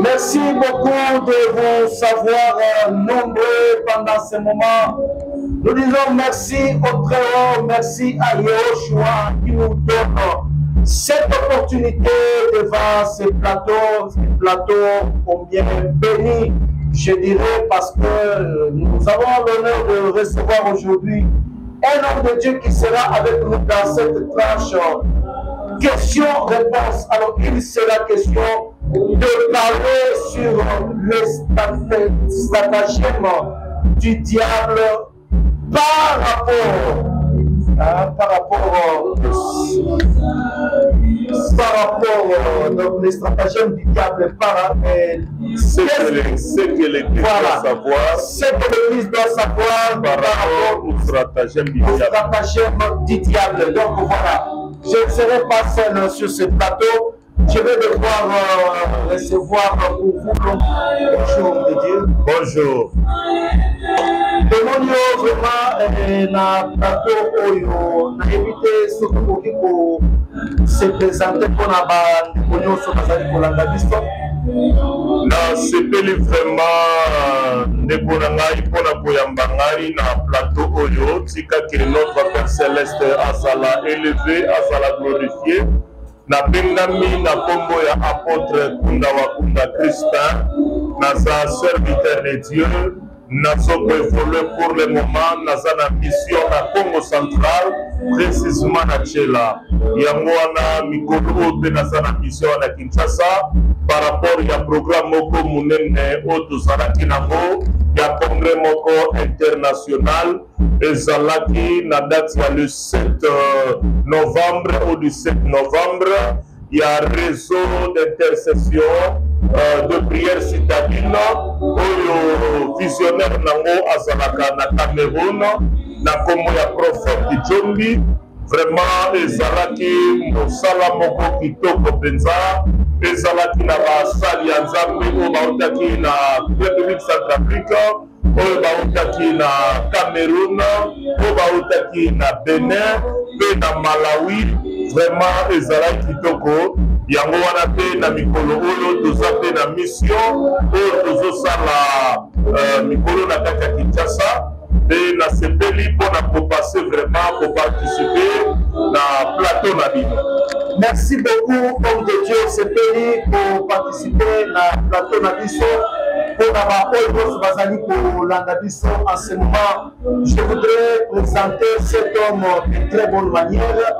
Merci beaucoup de vous savoir nombreux pendant ce moment. Nous disons merci au Très-Haut, merci à Yahushua qui nous donne cette opportunité devant ce plateau combien béni, je dirais, parce que nous avons l'honneur de recevoir aujourd'hui un homme de Dieu qui sera avec nous dans cette tranche question-réponse. Alors, il sera question de parler sur le stratagème du diable par rapport donc les stratagèmes du diable ce que l'Église doit savoir, ce que l'Église doit savoir par rapport au stratagème du diable. Donc voilà, je ne serai pas seul sur ce plateau. Je vais devoir recevoir pour vous. Bonjour de Dieu. Bonjour. Demonio vraiment na plateau oyo na éviter ce que pour se présenter pour na ba demonio so bazali kolanda biso. Na sepeli vraiment ndeko na ngai mpona koyamba ngai na plateau oyo tika ke notre Père Céleste azala élevé, azala glorifié. Na bengami na kombo ya apôtre Kunda Wakunda Christin, naza serviteur de Dieu, nazo évoluer pour le moment, naza na mission na Congo central, précisément na Tchela. Yango wana mikolo ope naza na mission na Kinshasa, par rapport ya programme moko munene o tozalaki nango ya congrès moko international ezalaki na date ya le 7 novembre au 17 novembre. Il y a un réseau d'intercession de prière citadine oyo visionnaire nango azalaka na Cameroun na kombo ya prophète Djombi. Vraiment ezalaki mosala moko kitoko penza, ezalaki na basali ya nzambe oyo bautaki na République Centrafrique, oyo bautaki na Cameroun, oyo bautaki na Benin pe na Malawi. Vraiment ezalaki kitoko. Yango wana pe na mikolo oyo toza pe na mission oyo tozosala mikolo na kati ya Kinshasa. Et na sepeli mpona kopase vraiment koparticiper na plateau na bino. Merci beaucoup, homme de Dieu, sepeli pour participer na plateau na biso. Pour avoir oyo bazali kolanda biso en ce moment, je voudrais présenter cet homme de très bonne manière.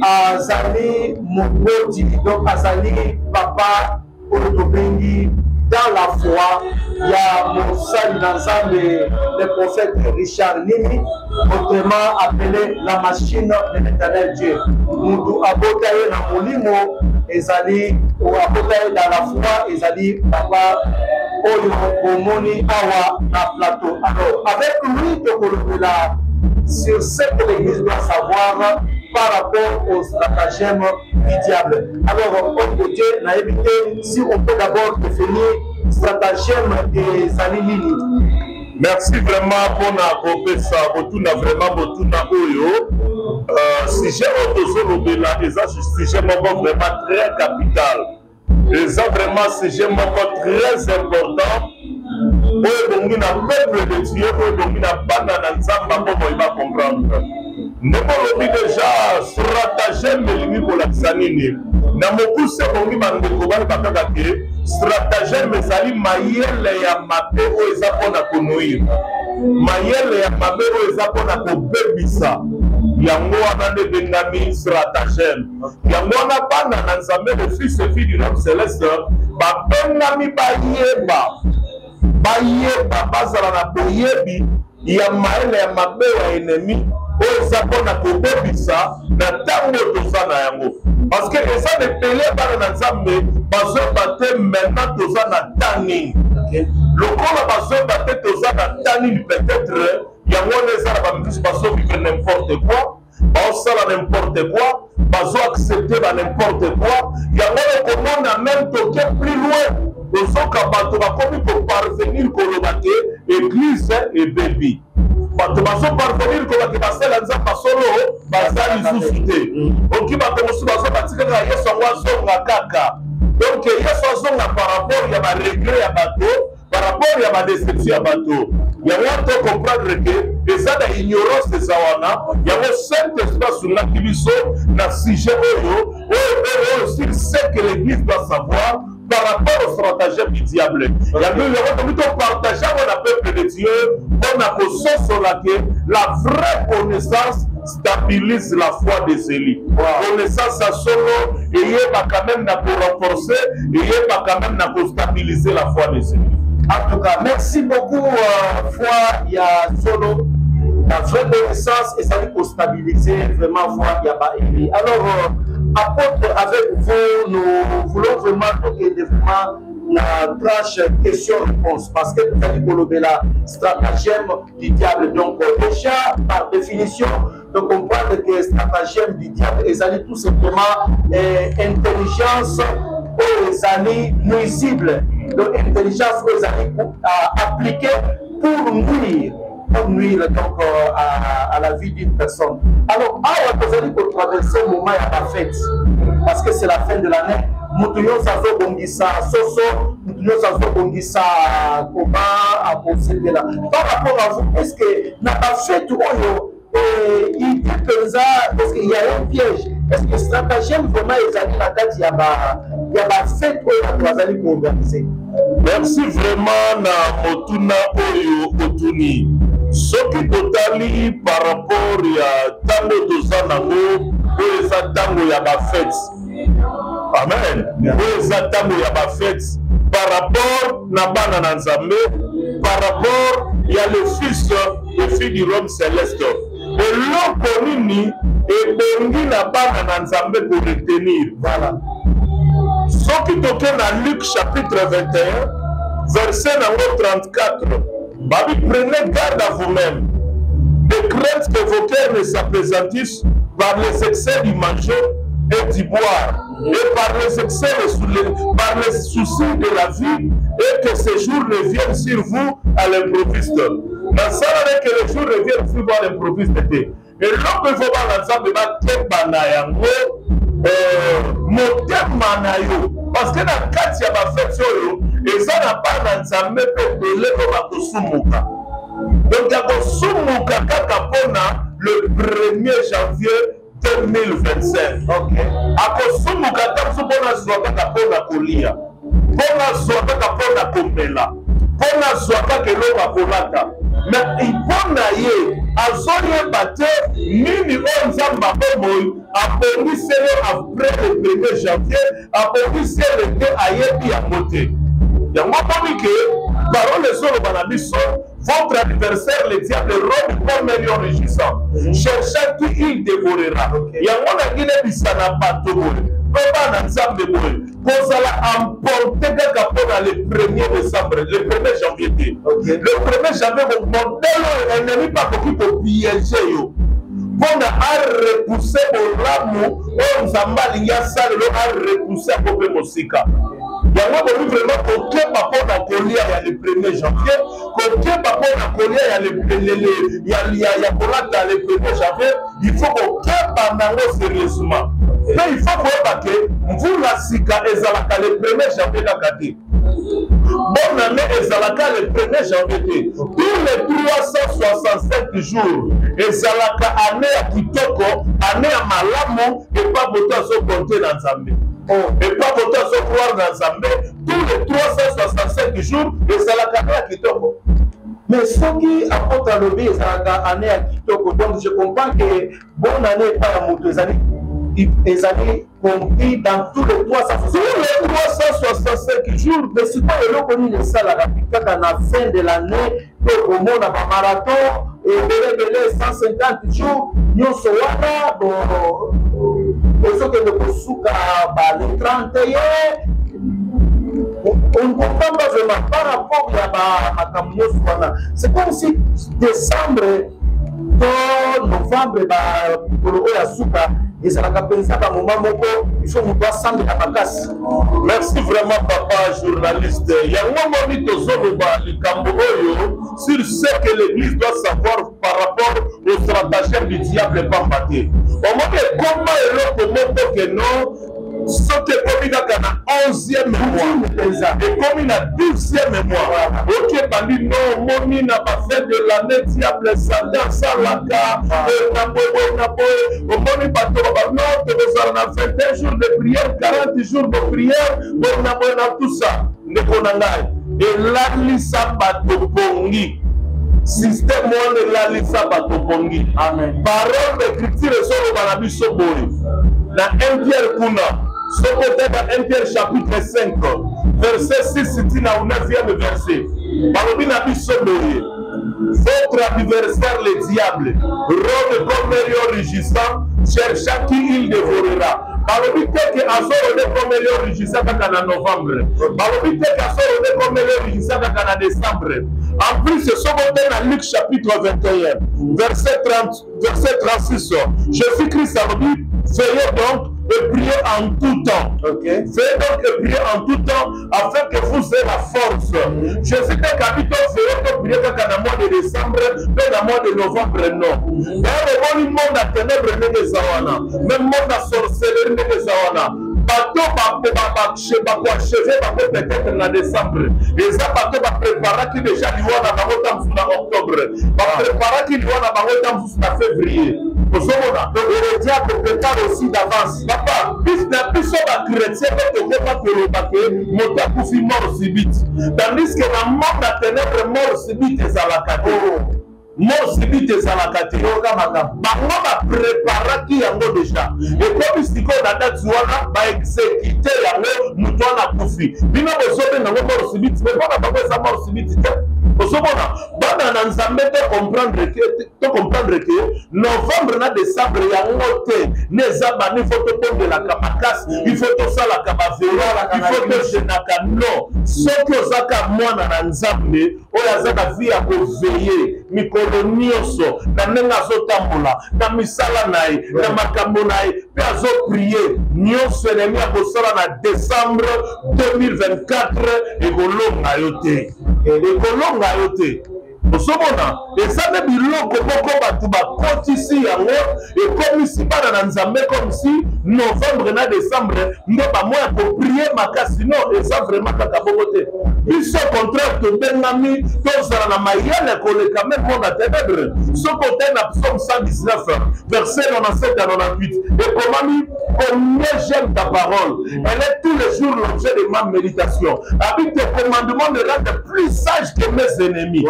Azali Mokoti, donc Azali Papa Otobengi. Dans la foi, il y a Moussali Nanzambe, le prophète Richard Nimi, autrement appelé la machine de l'éternel Dieu. Nous abotaye na molimo, ezali ou abotaye dans la foi, ezali papa oyo omoni awa na plateau. Alors, avec lui, de là sur ce que l'Église doit savoir par rapport au stratagème du diable. Alors, homme de Dieu, n'a évité, si on peut d'abord définir le stratagème des Anilini. Merci vraiment pour la compétition. Botuna vraiment Botuna Oyo. Sujet Otozolobela, et ça, sujet vraiment très capital. Et ça, vraiment, sujet très important. Oyo bongi na peuple de Dieu, oyo bongi na bana na nzamba moko iba comprendre. Nemolobi déjà stratagème elingi kolakisa nini. Na mokuse bongi bandeko bali bakaka ke stratagème ezali mayele ya mabe oyo eza mpona konuire. Mayele ya mabe oyo eza mpona kobebisa. Yango wana nde bengami stratagème. Yango wana bana na nzambe le fils et fille du nom céleste babengami bayeba bazala na boyebi ya mayele ya mabe ya ennemi oyo eza mpona kobebisa na ntango toza na yango. Parce que eza lepele bana na nzambe bazoyeba te maintenant toza na ntan nini. Lokola bazoyeba te toza na ntan nini, peut-être yango wana eza na bamisusu bazovivre n'importe quoi, bazosala n'importe quoi, bazoaccepte ba n'importe quoi. Yango okomona même toke plus loin ozoka bato bakomi koparvenir koloba te église ebebi. Bato bazoparvenir koloba ke basala nzambe solo baza lisusu te. Oki bato mosusu bazobatikaka yesu yango azonga kaka. Donc yesu azonga par rapport ma regret à bateau, par rapport à ma déception à bateau. Il y a un comprendre que et ça la ignorance de Zawana, il y a un certain espace sur la kibiso, na sujet s'il sait que l'église doit savoir par rapport au stratagème du diable. Il y a eu partager avec le peuple de Dieu, on a que la vraie connaissance stabilise la foi des élites. Connaissance à solo, et il y a quand même pour renforcer, et il y a quand même pour stabiliser la foi des élites. En tout cas, merci beaucoup. Foi, il y a solo, la vraie connaissance, et ça pour stabiliser vraiment foi, il y a pas élit. Alors, apôtre, avec vous, nous voulons vraiment toquer vraiment la tranche question-réponse parce que vous allez colober la stratagème du diable. Donc, déjà, par définition, de comprendre que stratagème du diable, ils allaient tout simplement intelligence aux années nuisibles. Donc, intelligence aux années appliquée pour nuire donc, à la vie d'une personne. Alors, vous allez traverser le moment à la fête parce que c'est la fin de l'année. Mutuyo sazo bongisa soso, mutuyo sazo bongisa comment à procéder là. Par rapport à vous, est-ce que n'a pas fait tout il dit que ça, est-ce qu'il y a un piège? Est-ce que stratagème vraiment ils allaient la date il y a pas fait où vous allez organiser? Merci vraiment na motuna oyo otuni. Ce qui totali par rapport à tango dozanango, oyo za tango ya ba fête. Amen. Oui, ça y a ma fête. Par rapport à Bana Nzambe, par rapport il y a le fils et fille du Rome céleste. Et l'opponini est bongi na Bana Nzambe pour retenir. Voilà. Ce qui toque dans Luc chapitre 21, verset 34. Babi, prenez garde à vous-même. Ne craignez que vos cœurs ne s'appesantissent par les excès du manger et du boire, et par les excès, par les soucis de la vie, et que ces jours ne viennent sur vous à l'improviste. Dans ça, que les jours ne viennent sur vous à l'improviste. Et l'homme peut voir l'ensemble de parce que dans le cas de la fête, et ça n'a pas d'ensemble de l'État. Donc, il y a le 1er janvier 2025. Ok. Akosumu katamsu bona zwaka pona kolia. Bona zwaka pona komela. Bona zwaka kelonga kolata. Mais ipona ye azoye bate nini onzamba bomoy abonisele après le 1er janvier abonisele ke ayebi ya mote. Yango boni ke parole solo banabiso votre adversaire, le diable, rôde comme un lion rugissant. Cherchez qui il dévorera. Yango na gine bisana bato boy. Papa na nzambe boy. Kozala emporter kaka pona le 1er décembre, le 1er janvier. Le 1er janvier, mon modèle ennemi pas pour piéger yo. Pona a repousser au ramu, on zambali ya sale lo a repousser à kopé mosika. Yango boni vraiment koke papa na kolia ya le 1er janvier, koke papa na kolia ya le kolata le 1er janvier, il faut koke banango sérieusement. Mais il faut que vous la sika ezalaka le 1er janvier kakati. Bonne année ezalaka le 1er janvier. Tous les 365 jours ezalaka année ya kitoko, année ya malamu et pas boto so compter dans Nzambe. Et pas boto so croire dans Nzambe. Tous les 365 jours ezalaka année ya kitoko. Mais ce qui apporte à l'obé ezalaka année ya kitoko. Donc je comprends que bonne année pas ya moto ezali. Ils allaient compris dans tous les 365 jours. Mais si vous avez ça, la fin de l'année, au monde à marathon, et 150 jours, nous sommes là, le 31. On ne comprend pas vraiment par rapport à ma camion. C'est comme si décembre, novembre, et ça va penser à un moment où il faut nous passer à ma casse. Merci vraiment, papa journaliste. Il y a un moment sur ce que l'Église doit savoir par rapport au stratagème du diable et pas maté. Au moment comment est l'autre que non, soki ekomi kaka na 11e mois ekomi na 12e mois oki ebandi no omoni na bafete de l'année diable satan asalaka na boye omoni bato babano tokozala na 21 jours de prière 40 jours de prière boye na tout ça ndeko na ngai elalisa bato pongi système wana elalisa bato pongi. Parole d'écriture ezoloba na biso boye na 1 Pierre kuna sokote na 1 Pierre chapitre 5 verset 6 tina au 9e verset balobi na biso boye votre adversaire le diable rôde comme un rugissant cherchant qui il dévorera. Balobi teke azorode comme un rugissant kaka na novembre balobi teke azorode comme un rugissant kaka na décembre. En plus ce sokote na Luc chapitre 21 verset 36 Jésus-Christ alobi veillez donc et priez en tout temps. Veillez donc et priez en tout temps afin que vous ayez la force. Jésus te capito veillez donc prier kaka na mois de décembre mais na mois de novembre non. Mais le monde à ténèbres ndenge zawana même monde à sorcellerie ndenge zawana bato bakoacheve bango peut-être na décembre eza bato bapreparaki déjà liwana bango ta mosusu na octobre bapreparaki liwana bango ta mosusu na février ozomona le diable prépare aussi d'avance papa biso bachrétien pe tokoka koloba ke moto akufi mort subite tandis que na monde ya ténèbre mort subite ezalaka te mort subite ezalaka te bango bapreparaki yango déjà ekomi sikoyo na dati wana baexécute yango moto wana akufi bino bozobenga yango mort subite me mpona bango eza mort subite te ozomona bana na nzambe to comprendre ke novembre na décembre yango te ne eza bani fo topondelaka makasi ifo tosalaka bavera ifo tojenaka non soki ozaka mwana na nzambe oyo azaka vi ya koveye mikolo nyonso na ndenge azotambola na misala na ye na makambo na ye mpe azoprie nyonso enemi ya kosala na décembre 2024 ekolonga yo te ekolonga yo te ozomona eza nde biloko moko bato bakotisi yango ekomisi bana na nzambe komisi novembre na décembre nde bamoya koprie makasi no eza vraiment kaka bongo te biso contraire tobengami tozala na mayele koleka même monde ya ténèbre soki otai na psaume 119 verset 97 à 98 ekomami combien j'aime ta parole elle est tous les jours l'objet de ma méditation avec tes commandements me rendent plus sage que mes ennemis.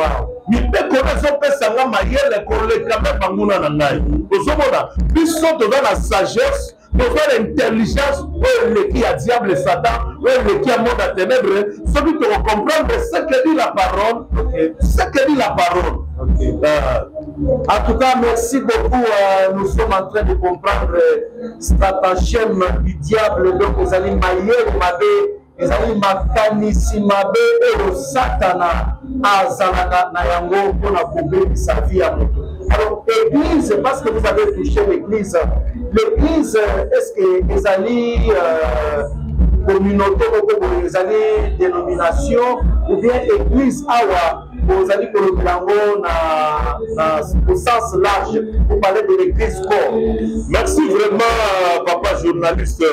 Mibeko ezopesanga mayele koleka me banguna na ngai ozomona biso toza na sagesse toza na intelligence oyo eleki ya diable satan oyo eleki ya monde ya ténèbre soki tokocomprendre ce que dit la parole En tout cas, merci beaucoup. Nous sommes en train de comprendre stratagème du diable. Donc, vous allez mailler, vous allez makanisi mabe et le satana azalaka na yango pour la sa vie à moto. Alors, l'église, parce que vous avez touché l'église, est-ce que les alliés communauté, les alliés dénomination, ou bien église awa? Vous allez pour le au sens large, vous parlez de l'église corps. Merci vraiment, papa journaliste.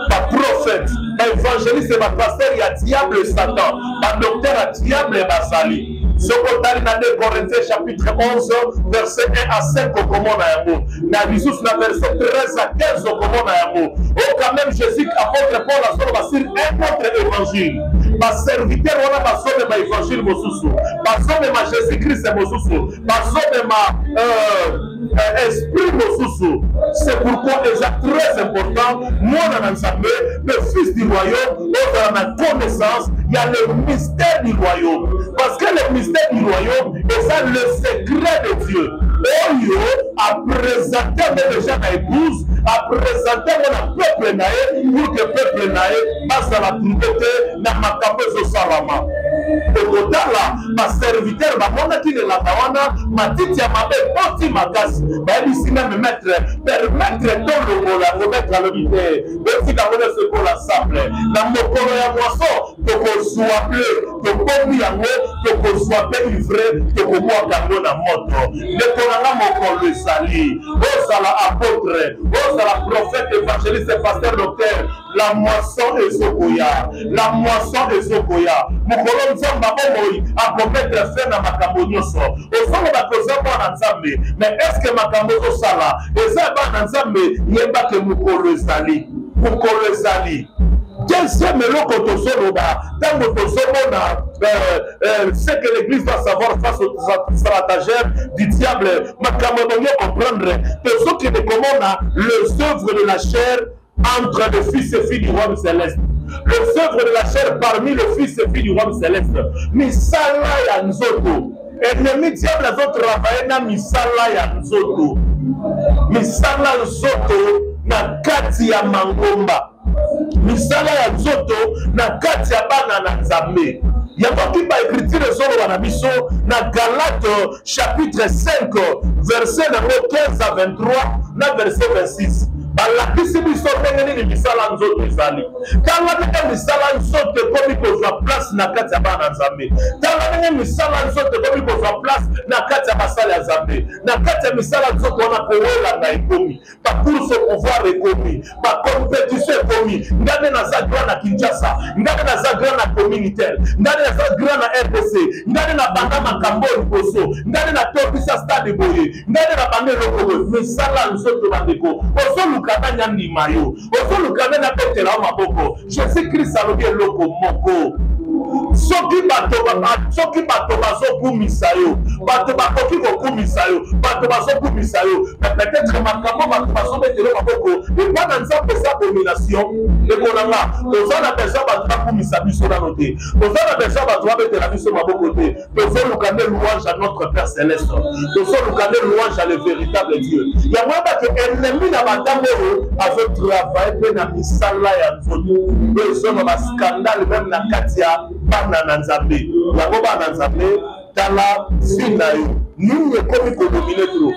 Pas prophète, pas évangéliste, pas pasteur, il y a diable Satan, pas docteur, il y a diable et Basali. Ce qu'on a dans 2 Corinthiens chapitre 11, verset 1 à 5 au commande à Yamo. Dans Jésus, verset 13 à 15 au commande à Yamo. Oh, quand même, Jésus, apôtre Paul, a sur un autre évangile. Ma serviteur, on a besoin de ma évangile, Mosusu. Besoin de ma Jésus-Christ, Mosusu. Besoin de ma esprit, Mosusu. C'est pourquoi il est très important, moi, dans l'ensemble, le fils du royaume, dans ma connaissance, il y a le mystère du royaume. Parce que le mystère du royaume, c'est le secret de Dieu. Oyo a présenté déjà ma épouse, a présenté mon peuple naé, pour que le peuple naé passe à la trouver dans ma campagne au Salama. Au total, ma serviteur, ma monaki de la Tawana, ma titi à ma belle partie ma casse, ma ici même permettre ton logo, la remettre à l'hôpital, même si la monnaie se colle à sable, dans mon corps et à moisson, de tokozwa mpe tokomi yango tokozwa mpe livre tokobwaka yango na moto ndeko na nga mokolo ezali ozala apôtre ozala prophète évangéliste pasteur docteur la moisson ezokoya la moisson ezokoya mokolo nzambe bomoi akomettre fin na makambo nyonso ozoloba koza mwana nzambe mais est ce que makambo ozosala eza bana nzambe yebake mokolo ezali mokolo ezali deuxième eloko tozoloba ntango tozomona ce que l'église doit savoir face aux stratagèmes du diable makambo ebongi comprendre tozokende komona les œuvres de la chair entre les fils et filles du royaume céleste les œuvres de la chair parmi les fils et filles du royaume céleste misala ya nzoto ennemi diable azotravaille na misala ya nzoto misala nzoto na kati ya mangomba misala ya nzoto na kati ya bana na nzambe yangoki baécriture ezoloba na biso na Galate chapitre 5 verset nango 15 à 23 na verset 26 balakisi biso ndenge nini misala nzoto ezali tanga ndenge misala nzoto ekomi kozwa place na kati ya bana nzambe tanga ndenge misala nzoto ekomi kozwa place na kati ya basala ya nzambe na kati ya misala nzoto wana kowelanga ekomi bacourse pouvoir ekomi bacompétition ekomi ndenge naza grand na Kinshasa ndenge naza grand na communautaire ndenge naza grand na RDC ndenge na banda makambo liboso ndenge na tokisa stade boye ndenge na banda eloko misala nzoto bandeko ozolukana nyandima yo ozolukana na betela maboko Jésus Christ alobi eloko moko soki bato bazokumisa yo bato bakoki kokumisa yo bato bazokumisa yo peut-être makambo bato bazobetela maboko ebana nzambe eza domination ekolanga toza na besoin bato bakumisa biso nano te toza na besoin bato babetela biso maboko te tozoluka nde louange à notre Père Céleste tozoluka nde louange à le véritable Dieu yango yebake ennemi na batango oyo azotravaille mpe na misala ya nzoto ezoma bascandale même na kati ya bana na nzambe yango bana nzambe tala vie na yo nini ekomi kodomine tro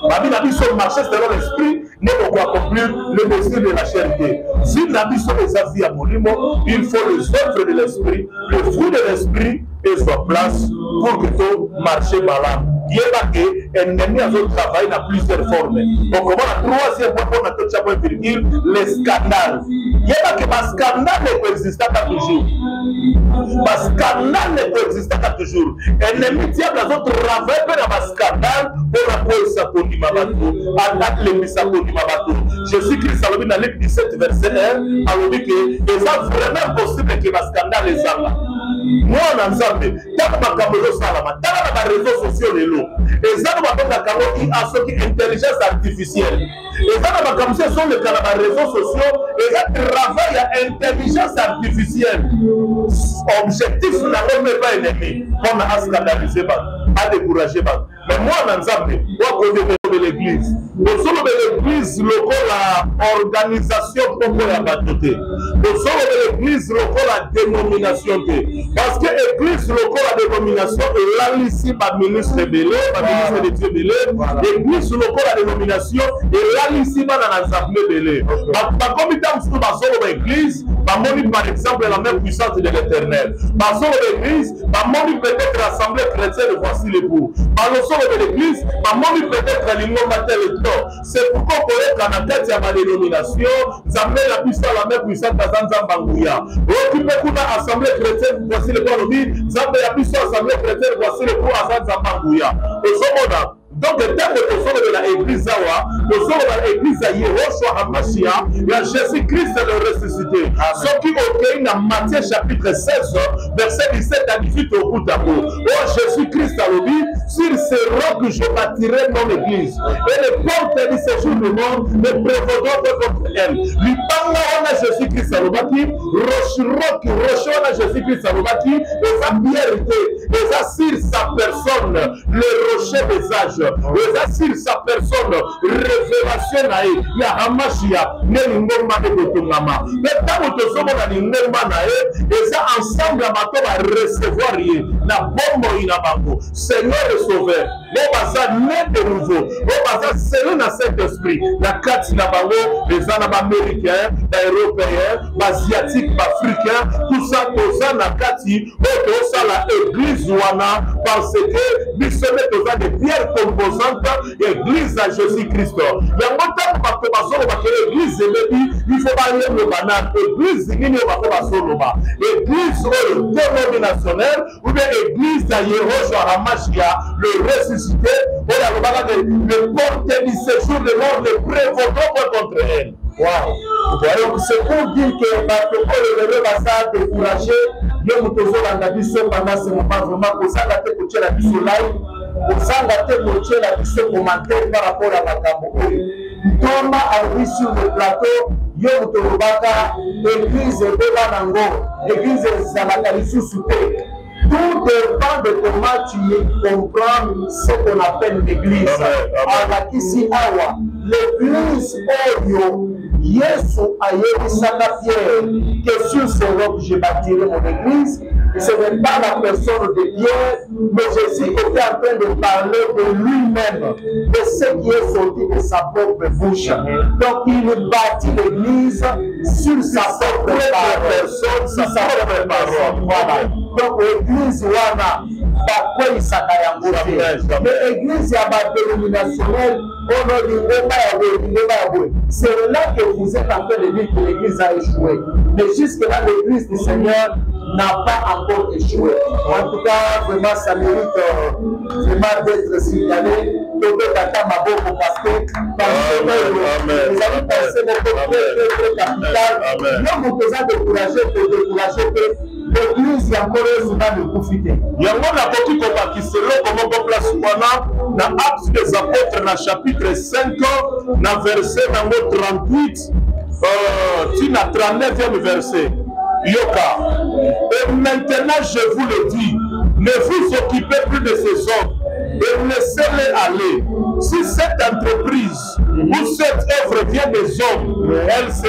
babi na biso marché selon l'esprit ne poko accomplir le désir de la charité vie na biso eza vie ya molimo il faut les œuvres de l'esprit le fruit de l'esprit ezwa place pour que to marché malamu yeba ke ennemi azotravaille na plusieurs formes okomona troisième point mpona totia point virgule les scandales yeba ke bascandale ekoexistaka toujours bascandale ekoexistaka toujours ennemi diable azotravaille mpe na bascandale mpona koyesa kondima bato atake lembisa kondima bato Jésus Christ alobi na Luc 17 verset 1 alobi ke eza vraiment possible ke bascandale ezanga mwana nzambe ntango makambo ezosalama tala na bareseau sociaux lelo eza na babengaka yango IA soki intelligence artificielle eza na makambo ezoleka na bareseau sociaux eza travail ya intelligence artificielle objectif nango meba ennemi mpona ascandalize bato adécourage bato mais mwana nzambe wakodevele l'église bozolobe l'église lokola organisation moko ya bato te bozolobe l'église lokola dénomination te parce que église lokola dénomination elalisi baministre ebele baministre de Dieu ebele église lokola dénomination elalisi bana na nzambe ebele bakomi ntango mosusu bazoloba église bamoni par exemple la même puissance de l'éternel bazoloba église bamoni peut-être assemblée chrétienne voici les bouts balosoloba l'église bamoni peut-être lingomba tel et non c'est pourquoi koyoka na kati ya badénomination nzambe na biso la même puissance aza nzambe nguya okipe kuna assemblée chrétienne voici le point lobi nzambe ya biso assemblée chrétienne voici le point aza nzambe nguya ozomona donc ntango tozoloba na église awa tozoloba na église ya Yehoshua Hamashia ya Jésus Christ le ressuscité soki okei na Matthieu chapitre 16 verset 17 à 18 okutango oyo Jésus Christ alobi sur ce roc je bâtirai mon église et les portes du séjour du monde ne prévaudront pas contre elle libanga wana Jésus Christ alobaki roc wana Jésus Christ alobaki eza pierre te eza sur sa personne le rocher des âges eza sur sa personne révélation na ye ya Hamashia ne lingomba de kotongama mpe ntango tozomona lingomba na ye eza ensemble ya bato barecevoir ye na bombo ina bango. Seigneur le Sauveur, bon baza né de nouveau, bon baza scellé na Saint-Esprit, na kati na bango, les Américains, les Européens, les Asiatiques, les Africains, tout ça, na kati, ça la église wana, parce que nous sommes des pierres composantes, l'église à Jésus-Christ. Il y a longtemps que l'église, il faut pas aller le banane, l'église, il n'y a pas l'église dénominationnelle, ou bien l'église à Yehoshua Hamashia, le ressuscité, le porte du séjour de mort, le prévotant contre elle. Wow. Donc c'est pour dire que le bébé va s'encourager, nous nous faisons la biso pendant ce moment vraiment pour ça la coacher la biso live, pour ça la coacher la biso commentaire par rapport à la Cambo. Thomas a vu sur le plateau, yo mutobaka église de Banango, église Zalakali sous-souté. Tout dépend de comment tu comprends ce qu'on appelle l'église. Alakisi awa, l'église Oyo, Yesu ayebisaka Pierre que sur ce roc je bâtirai mon église. Ce n'est pas la personne de Pierre, mais Jésus était en train de parler de lui-même, de ce qui est sorti de sa propre bouche. Donc il bâtit l'église sur sa propre personne, sur sa propre parole. Voilà. Donc l'église wana bakwe isaka yango te. Mais l'église ya ba dénominationnelle c'est là que vous êtes en train de dire que l'église a échoué. Mais jusque-là, l'église du Seigneur n'a pas encore échoué. En tout cas, vraiment, ça mérite vraiment d'être signalé. Parce que vous allez penser très capital. Nous vous faisons décourager que l'église est encore souvent de profiter. Il y a un petit combat qui se lève comme on place dans Actes des Apôtres, dans chapitre 5, dans verset 38, tu n'as 39e verset. Yoka. Et maintenant, je vous le dis, ne vous occupez plus de ces hommes et laissez-les aller. Si cette entreprise ou cette œuvre vient des hommes, elle se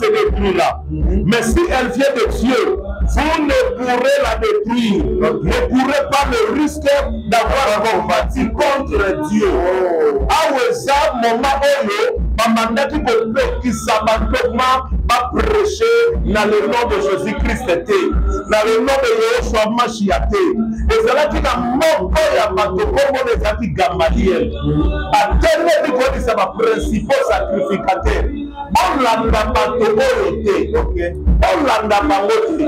détruira. Mais si elle vient de Dieu, vous ne pourrez la détruire. Vous ne pourrez pas le risque d'avoir combattu contre Dieu. Aweza moment oyo bamandaki kopekisa bantoma prêcher dans le nom de Jésus-Christ, dans le nom de Yehoshua Mashiach. Ezalaki na moko ya bato kombo ezalaki Gamaliel. Atene bikolisa ba principaux sacrificateurs. Olanda bato oyo te. Olanda bango te.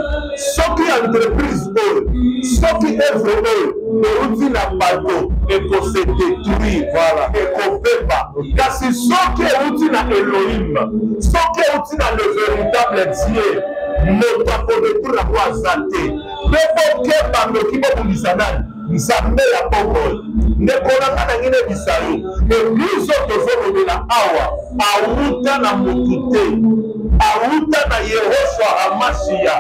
Soki entreprise oyo, soki œuvre oyo, euti na bato eko se détruire, voilà, eko beba. Kasi soki euti na Elohim, soki euti na le véritable Dieu, moto akodétruire yango aza te. Mpe bokeba noki bobundisa nani nzambe ya pokolo ndekolanga na ngine bisa yo eglize oyo tozolobela awa awuta na motu te, awuta na Yehoshua Hamashia,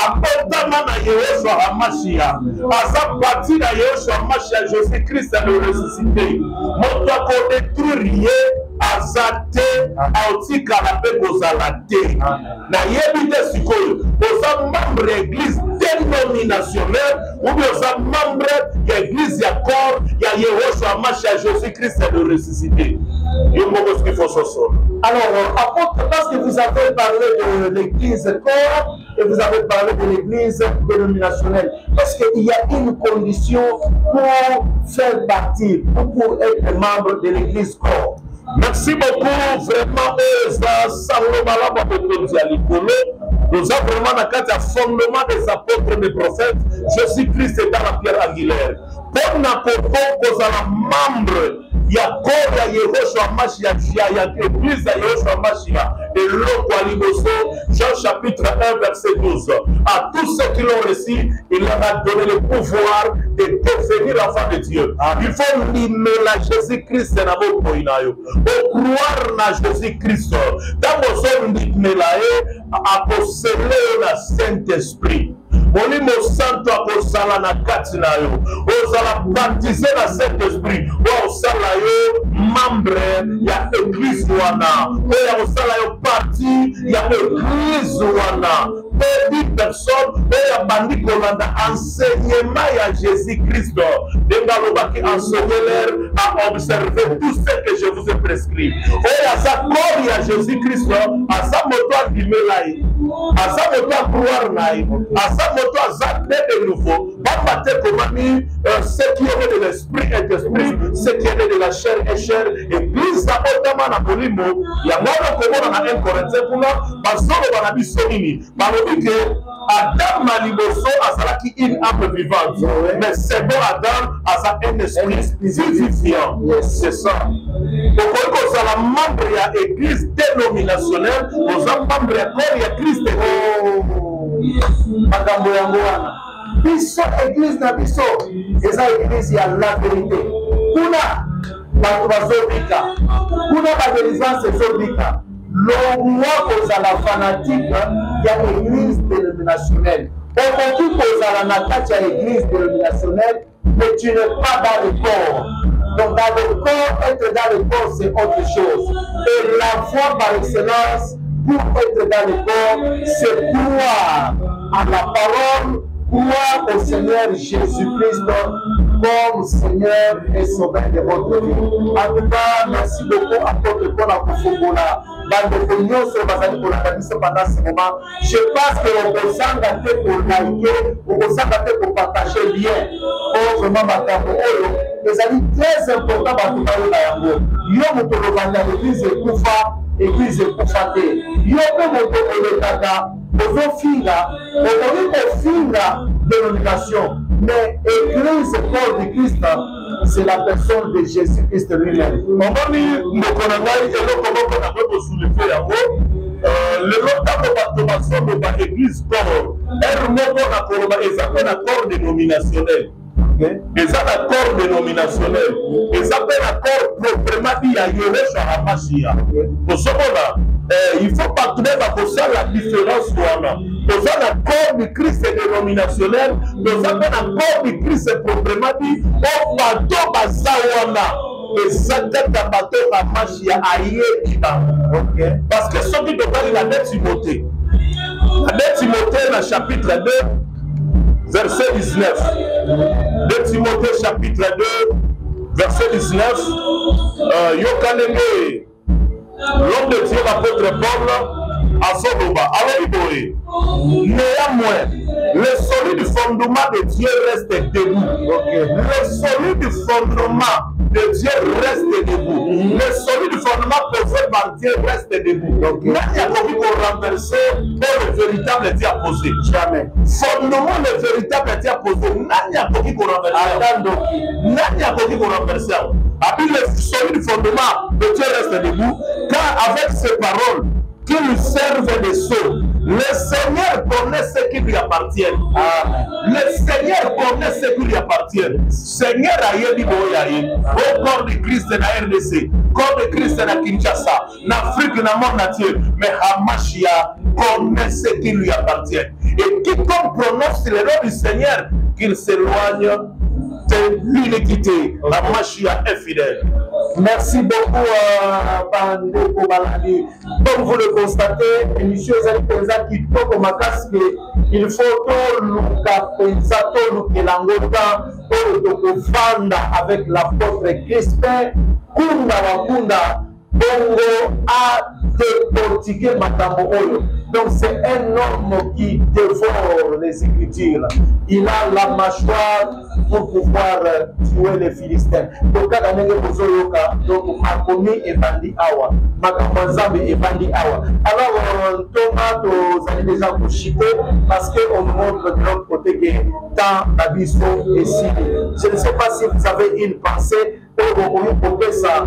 akotama na Yehoshua Hamashia, aza bati na Yehoshua Hamashia, Jésus-Christ le ressuscité. Moto akodétruire ye aza te, aotikala mpe kozala te. Nayebi te sikoyo oza membre ya église dénominationnelle ou bien oza membre ya église ya corps ya Yehoshua Hamashia, Jésus-Christ le ressuscité. Yo moko ce qu'il faut sosolo. Alors, apôtre, parce que vous avez parlé de l'église corps et vous avez parlé de l'église dénominationnelle, parce qu'il y a une condition pour faire partie, pour être membre de l'église corps. Merci beaucoup, vraiment, nous avons vraiment la carte à fondement des apôtres, des prophètes. Jésus-Christ est dans la pierre angulaire. Pour nous, membre. Il y a corps ya Yehoshua Mashiach, il y a l'église ya Yehoshua Mashiach, et l'autre à Liboso, Jean chapitre 1, verset 12. À tous ceux qui l'ont reçu, il leur a donné le pouvoir de devenir enfants de Dieu. Il faut limer la Jésus-Christ dans votre poinayo. Au croire na Jésus-Christ, dans vos hommes d'Itmelae, à posséder le Saint-Esprit. Molimo santo akozala na kati na yo ozala baptisé na Saint-Esprit wa osala yo membre ya église wana oya osala yo partie ya église wana petit personnes oyo bandi kolanda enseignement ya Jésus-Christ ndenga lobaki enseigner à observer tout ce que je vous ai prescrit oyo aza corps ya Jésus-Christ aza moto andimela ye aza moto akroire na ye aza moto aza né de nouveau pamba te komami ce qui est de l'esprit est esprit ce qui est de la chair est chair église na otama na molimo yango wana komona na 1 Corinthiens kuna bazoloba na biso nini balobi ke Adam na liboso azalaki une âme vivante mais second Adam aza un esprit vivifiant c'est ça okoki kozala membre ya église dénominationnelle oza membre ya corps ya Christ makambo yango wana biso église na biso eza église ya la vérité kuna bato bazobika kuna badélivrance ezobika longwa kozala fanatique ya église dénominationnelle okoki kozala na kati ya église dénominationnelle mais tu n'es pas dans le corps. Donc dans le corps, être dans le corps c'est autre chose et la foi par excellence pour être dans le corps c'est croire à la parole, croire au Seigneur Jésus-Christ comme Seigneur et Sauveur de votre vie. En tout cas, merci beaucoup à votre école à Kufungola. Bande Pognon sur Bazali pour la pendant ce moment. Je pense que on peut s'engager pour liker, on peut s'engager pour partager bien. Oh, vraiment, Matambo, les amis, très important, Batukayo Nayango. Yo, Mutolobanda, l'église est Koufa, église est Koufate. Yo, Moto, Olekaka, Ozo Finga, Finga, dénomination. Mais église corps de Christ, c'est la personne de Jésus-Christ lui-même. L'église corps, corps dénominationnel. Ils ont un corps dénominationnel. Ils appellent un corps proprement dit à Yeshua HaMashiach. Pour ce moment, il faut pas trouver la différence. Nous avons un corps du Christ dénominationnel. Nous avons un corps du Christ proprement dit au bateau Bazawana. Et ça tête à bateau HaMashiach aïe. Parce que ce qui doit aller la dette Timothée. La dette Timothée, le chapitre 2. Verset 19. De Timothée chapitre 2, verset 19. Yokanenge, l'homme de Dieu, l'apôtre Paul, à Sodoba. Alors, néanmoins, le solide fondement de Dieu reste debout. Le solide fondement de Dieu reste debout. Le solide fondement posé par Dieu reste debout. N'a pas qu'on renverser pour le véritable Dieu à poser. Jamais. Fondement le véritable Dieu à poser. N'a pas qu'on renverser. N'a pas qu'on renverser. Après le solide fondement de Dieu reste debout. Car avec ces paroles qui lui servent de sceaux, le Seigneur connaît ce qui lui appartient. Le Seigneur connaît ce qui lui appartient. Seigneur a dit au corps de Christ na RDC, corps de Christ na Kinshasa, en Afrique, dans le monde entier. Mais HaMashiach connaît ce qui lui appartient. Et quiconque prononce le nom du Seigneur, qu'il s'éloigne de l'iniquité. HaMashiach est fidèle. Merci beaucoup, Bande Kobalani. Comme vous le constatez, l'émission est qui peut comme il faut que nous capions avec l'apôtre Crispin Kunda Wakunda Bongo a décortiqué Matambo Oyo. Donc c'est un homme qui dévore les Écritures. Il a la mâchoire pour pouvoir tuer les Philistins. Donc Makomi et Bandi Awa, Makamanzambe et Bandi Awa. Alors Thomas, vous allez déjà vous chiter parce qu'on nous montre de l'autre côté que tant d'abyssaux et si. Je ne sais pas si vous avez une pensée pour ça.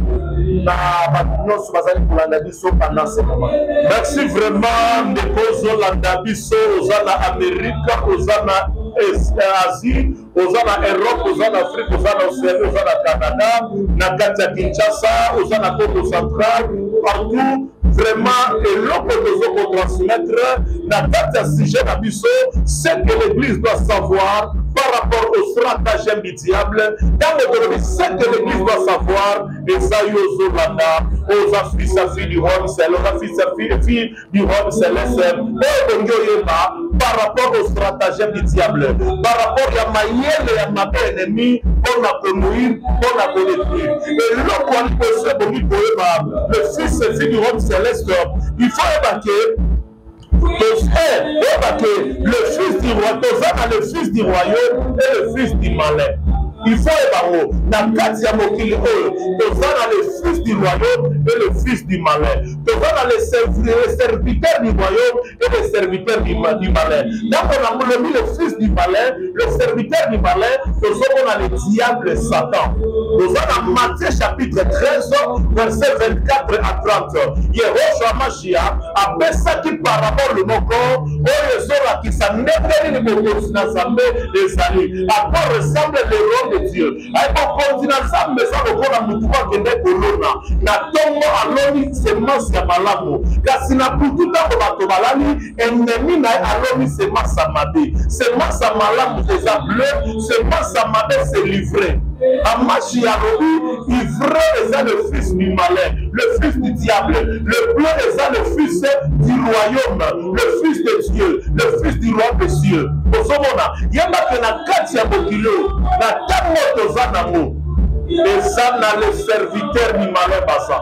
Merci vraiment de causes l'Andabiso, aux Amérique, aux Asie, aux Europe, aux Afrique, aux Océanie, aux Canada, Nakata Kinshasa, aux Congo central, partout. vraiment eloko tozokotransmettre na kati ya sujet na biso, c'est que l'église doit savoir par rapport au stratagème du diable. Dans l'économie, c'est que l'église doit savoir, et ça y est aux Olanda, aux fils du roi céleste, aux filles du roi céleste, par rapport au stratagème du diable, par rapport à Maïel et à ma ennemi, on a connu, on a détruit. Et l'homme, le fils et fille du roi céleste, il faut évacuer. Le fils du roi, le fils du royaume et le fils du malin. Il faut évaluer dans Katia Mokili Oyo, le fils du royaume et le fils du malin. Les serviteurs du royaume et les serviteurs du malin. Donc on a mis le fils du malin, le serviteur du malin, on a le diable Satan. Nous avons Matthieu chapitre 13, verset 24 à 30. Yehoshua Mashiach a pensé qu'il par rapport au moko, les autres qui s'en est venu de les amis, à quoi ressemble le rôle de Dieu. Aïe, continent ça, mais ça, le corps a mouvement qui n'est colonna. Na tombo aloni semence ya malamu. Kasi na pututa ko batobalani, ennemi na aloni semence amabe. Semence malamu des bleu, semence amabe c'est livré. Amashi Yarobi, ivraie est le fils du malin, le fils du diable. Le bleu est le fils du royaume, le fils de Dieu, le fils du roi des cieux. Osomona, yamba que na katia bokilo, na tamo tozanamo. Et ça, na le serviteur du malin basa.